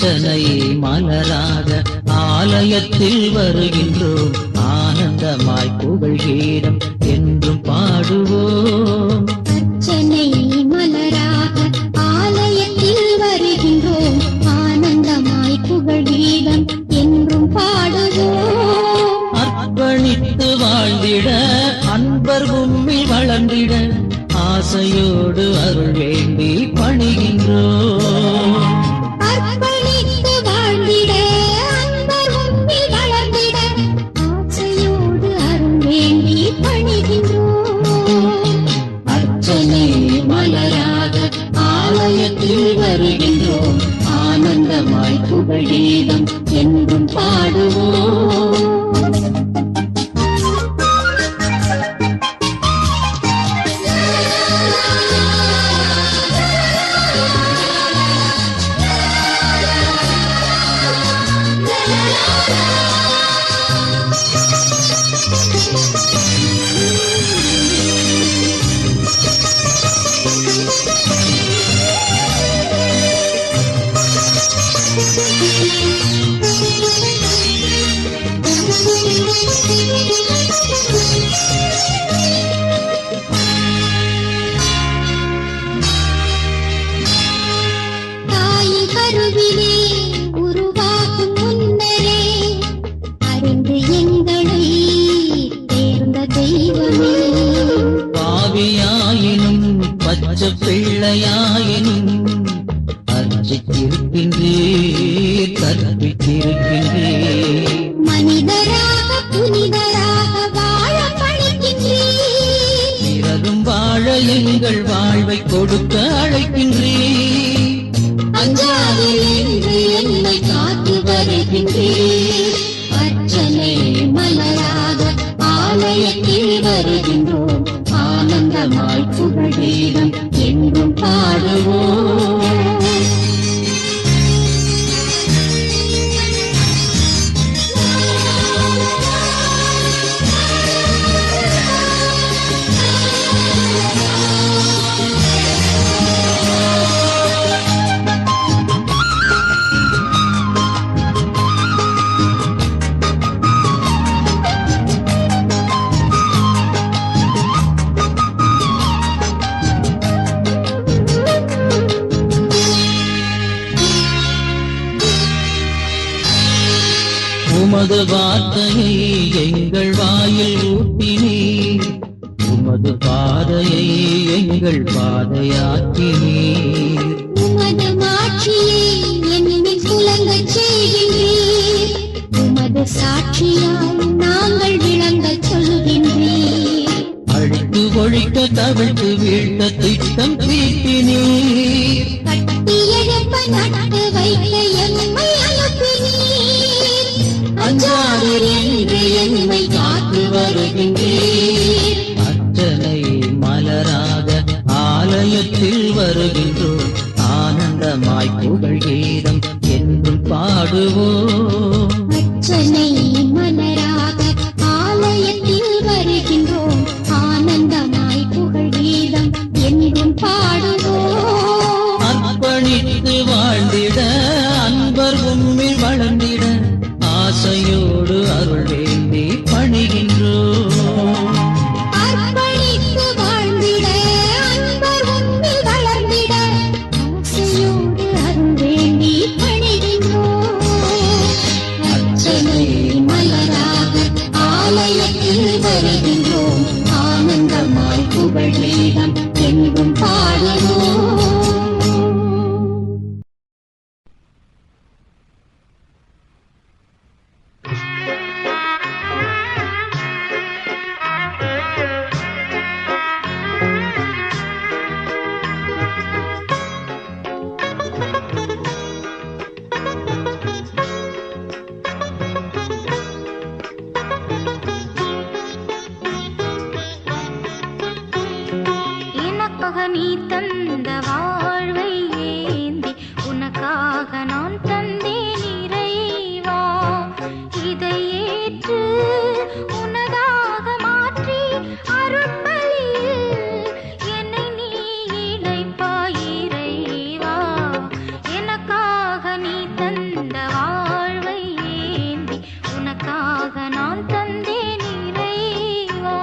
அர்ச்சனை மலராக ஆலயத்தில் வருகின்றோம், ஆனந்தமாய் புகழ் கீதம் என்றும் பாடுவோம். அர்ச்சனை மலராக ஆலயத்தில் வருகின்றோம், ஆனந்தமாய் புகழ் கீதம் என்றும் பாடுவோம். அர்ப்பணித்து வாழ்ந்திட அன்பர் உம்மில் வளர்ந்திட ஆசையோடு அருள் வேண்டி பணிகின்றோம். அர்ப்பணித்து வாழ்ந்திட அன்பர் உம்மில் வளர்ந்திட ஆசையோடு அருள் வேண்டி பணிகின்றோம். அர்ச்சனை மலராக ஆலயத்தில் வருகின்றோம், ஆனந்தமாய் புகழ் கீதம் என்றும் பாடுவோம். தாயின் கருவிலே உருவாகும் முன்னரே அறிந்து எங்களை தேர்ந்த தெய்வமே. பாவியாயினும் பச்சை பிள்ளையாயினும் அர்ச்சித்திருக்கின்றீர், கற்பித்திருக்கின்றீர். மனிதராக புனிதராக வாழ பணிக்கின்றீர், பிறரும் வாழ எங்கள் வாழ்வை கொடுக்க அழைக்கின்றீர். அஞ்சாதே என்று என்னை காத்து வருகின்றீர். அர்ச்சனை மலராக ஆலயத்தில் வருகின்றோம், ஆனந்தமாய் புகழ் கீதம் என்றும் பாடுவோம். உமது வார்த்தையை எங்கள் வாயில் ஊட்டினீர், உமது பாதையை எங்கள் பாதையாக்கினீர். உமது மாட்சியை என்னில் துலங்கச் செய்கின்றீர், உமது சாட்சியால் நாங்கள் விளங்கச் சொல்கின்றீர். அழித்து ஒழிக்க தவிழ்த்து வீழ்த்த திட்டம் தீட்டினீர். கட்டி எழுப்ப நட்டு வைக்க எம்மை அனுப்பினீர். அஞ்சாதீர் என்று எம்மை காத்து வருகின்றீர். அர்ச்சனை மலராக ஆலயத்தில் வருகின்றோம், ஆனந்தமாய் புகழ் கீதம் என்றும் பாடுவோம். அர்ச்சனை மலராக ஆலயத்தில் வருகின்றோம், ஆனந்தமாய் புகழ் கீதம் என்றும் பாடுவோம். அர்ப்பணித்து வாழ்ந்திட அன்பர் உம்மில் வளர்ந்திட ஆசையோடு அருள் வேண்டி பணிகின்றோம். அர்ப்பணித்து வாழ்ந்திட அன்பர் உம்மில் வளர்ந்திட ஆசையோடு அருள் வேண்டி பணிகின்றோம். அர்ச்சனை மலராக ஆலயத்தில் வருகின்றோம், ஆனந்தமாய் புகழ் கீதம் என்றும் பாடுவோம். எனக்காக நீ தந்த வாழ்வை ஏந்தி உனக்காக நான் தந்தேன் இறைவா. இதை ஏற்று உனதாக மாற்றி அருட்பலியில் என்னை நீ இணைப்பாய் இறைவா. எனக்காக நீ தந்த வாழ்வை ஏந்தி உனக்காக நான் தந்தேன் இறைவா.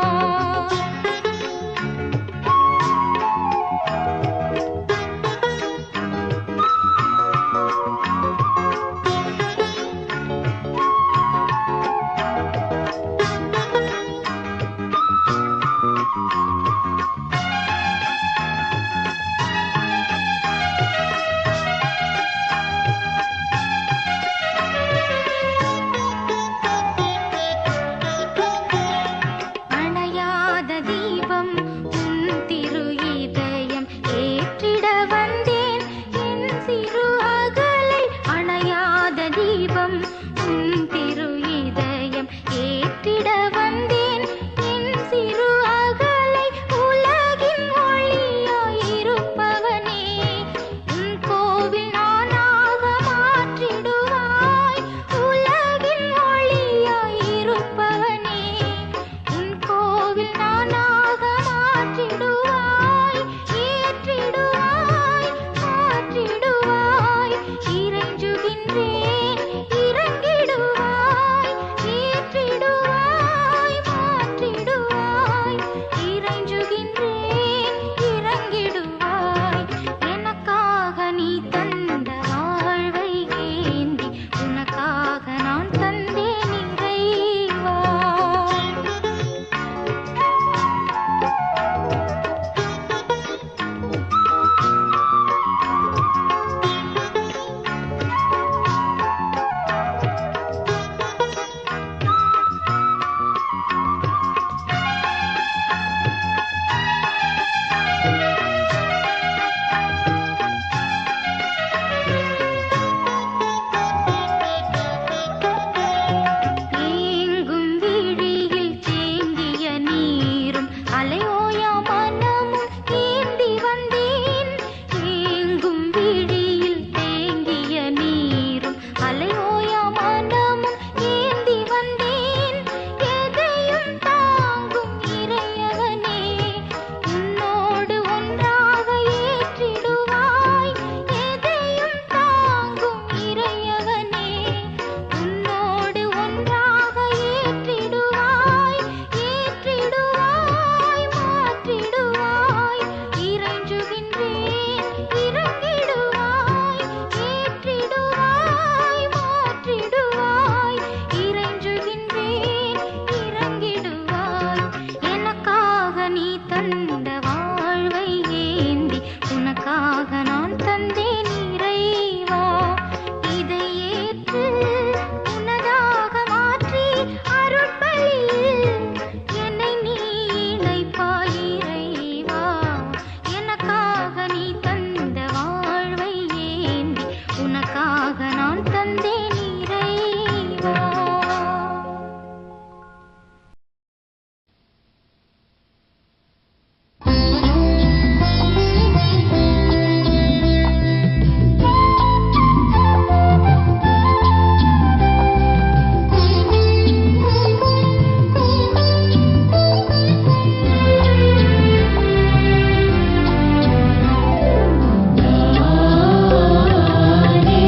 அணையாத தீபம் உன் திரு இதயம் ஏற்றிட வந்தேன் என் சிறு அகலை. அணையாத தீபம் உன் திரு இதயம் ஏற்றிட வந்தேன் என் சிறு அகலை. உலகின் ஒளியாயிருப்பவனே உன் கோவில் நானாக மாற்றிடுவாய். உலகின் ஒளியாயிருப்பவனே உன் கோவில் நானாக மாற்றிடுவாய். ஏற்றிடுவாய் மாற்றிடுவாய் இறைஞ்சுகின்றேன் இறங்கிடுவாய். ஏற்றிடுவாய் மாற்றிடுவாய் இறைஞ்சுகின்றேன் இறங்கிடுவாய். எனக்காக நீ தந்த வாழ்வை ஏந்தி உனக்காக நான் தந்தேன் இறைவா. ஏங்கும் விழியில் தேங்கிய நீரும் அலையோயா மனமும் ஏந்தி வந்தேன். ஏங்கும் விழியில் தேங்கிய நீரும் அலையோயா மனமும் ஏந்தி வந்தேன். எதையும் தாங்கும் இறையவனே உன்னோடு ஒன்றாக ஏற்றிடுவாய். எதையும் தாங்கும் இறையவனே உன்னோடு ஒன்றாக ஏற்றிடுவாய். ஏற்றிடுவாய் மாற்றிடுவாய் இறைஞ்சுகின்றேன் இறங்கிடுவாய். ஏற்றிடுவாய் மாற்றிடுவாய் இறைஞ்சுகின்றேன் இறங்கிடுவாய். எனக்காக நீ தந்த வாழ்வை ஏந்தி உனக்காக நான் தந்தேன் இறைவா. இதை ஏற்று உனதாக மாற்றி அருட்பலியில் என்னை நீ இணைப்பாய் இறைவா. எனக்காக நீ தந்த வாழ்வை ஏந்தி உனக்காக நான் தந்தேன் இறைவா. தானே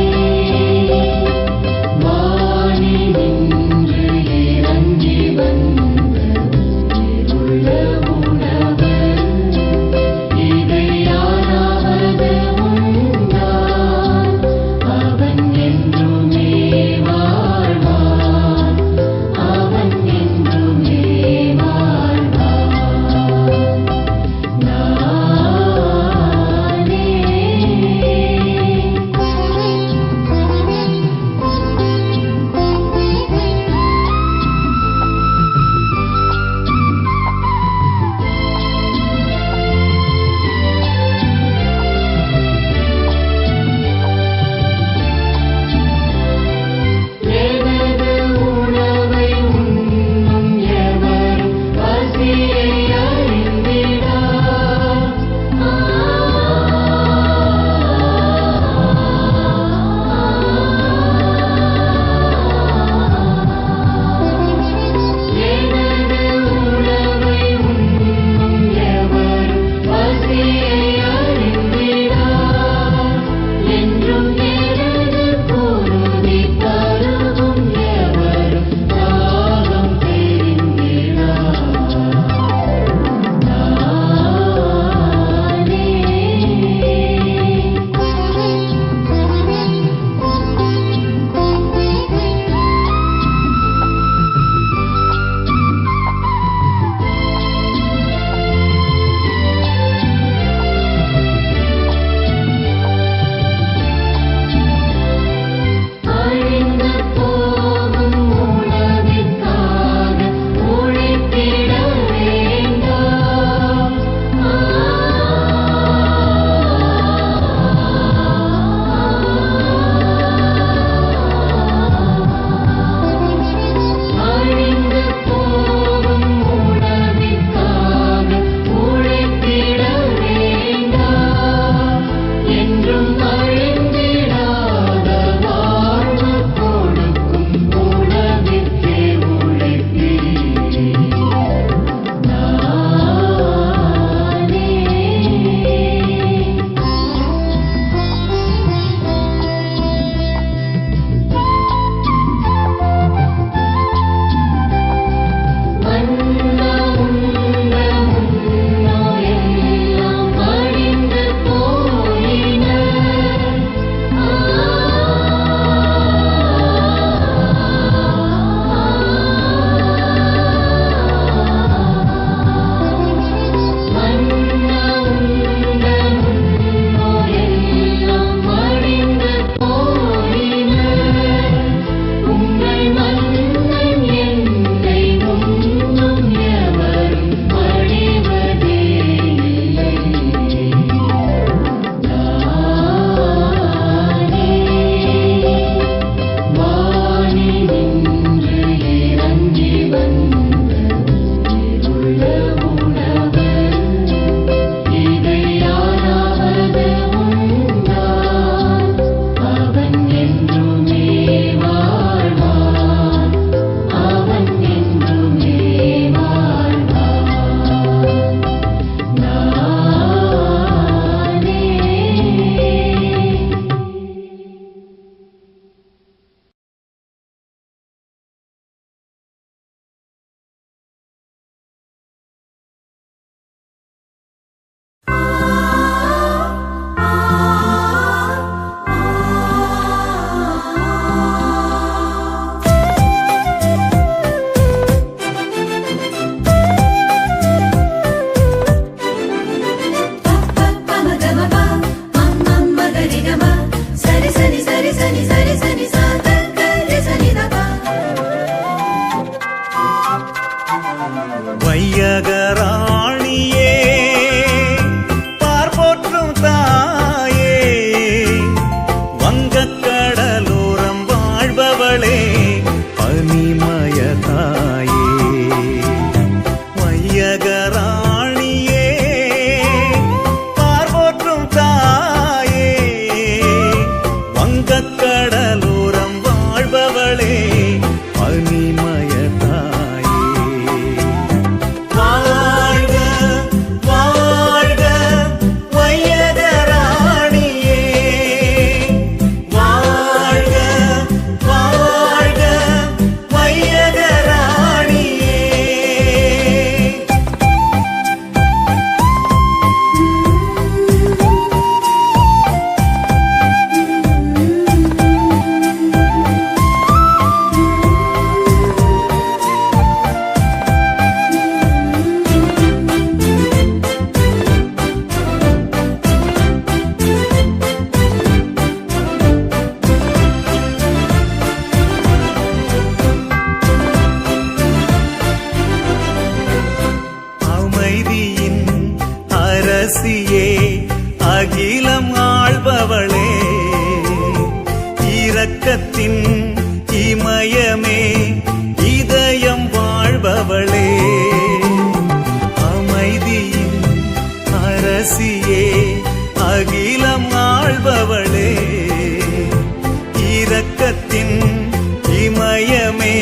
இரக்கத்தின் இமயமே இதயம் வாழ்பவளே அமைதியின் அரசியே அகிலம் ஆள்பவளே இரக்கத்தின் இமயமே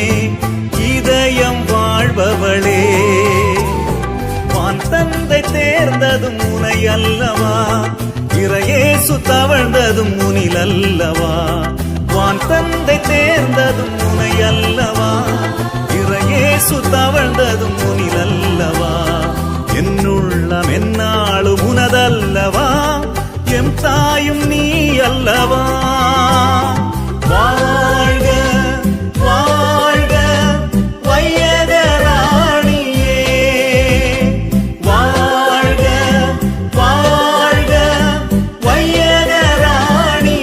இதயம் வாழ்பவளே வான் தந்தை தேர்ந்ததும் உனை அல்லவா இறையேசு தவழ்ந்ததும் முனில் அல்லவா வான் தந்தை தேர்ந்ததும் உனை அல்லவா இறையேசு தவழ்ந்ததும் முனில் அல்லவா என்னுள்ளம் என்னாலும் உனதல்லவா எம் தாயும் நீ அல்லவா வாழ்க வாழ்க வையகராணியே வாழ்க வாழ்க வையகராணியே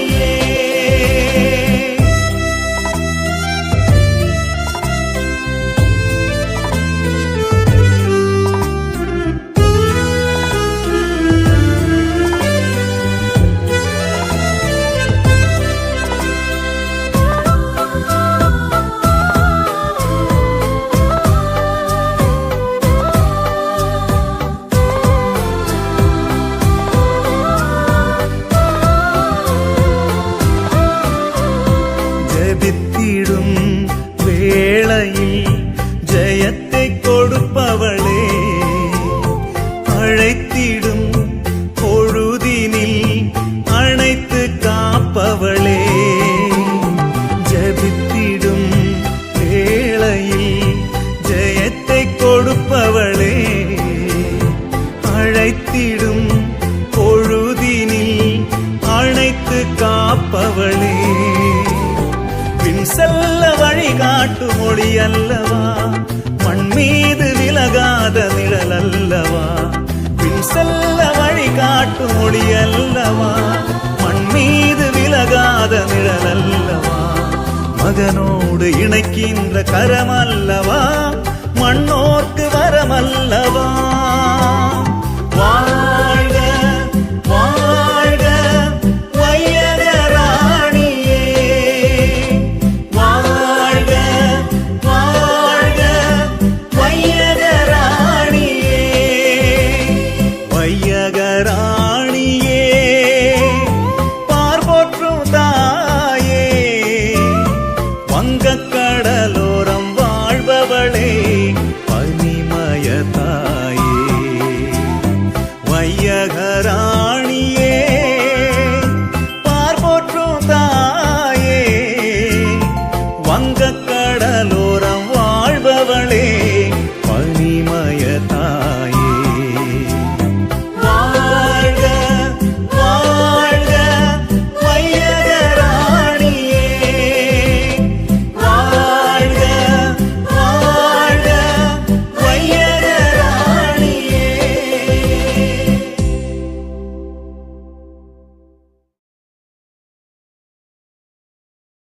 ஜெபித்திடும் வேளையில் ஜெயத்தை கொடுப்பவளே அழைத்திடும் பொழுதினில் அணைத்து காப்பவளே ஜெபித்திடும் வேளையில் ஜெயத்தை கொடுப்பவளே அழைத்திடும் பொழுதினில் அணைத்து காப்பவளே பின் செல்ல வழிகாட்டு மொழி அல்லவா மண் மீது விலகாத நிழல் அல்லவா பின் செல்ல வழிகாட்டு மொழி அல்லவா மண் மீது விலகாத நிழல் அல்லவா மகனோடு இணைக்கின்ற கரம் அல்லவா மண்ணோர்க்கு வரமல்லவா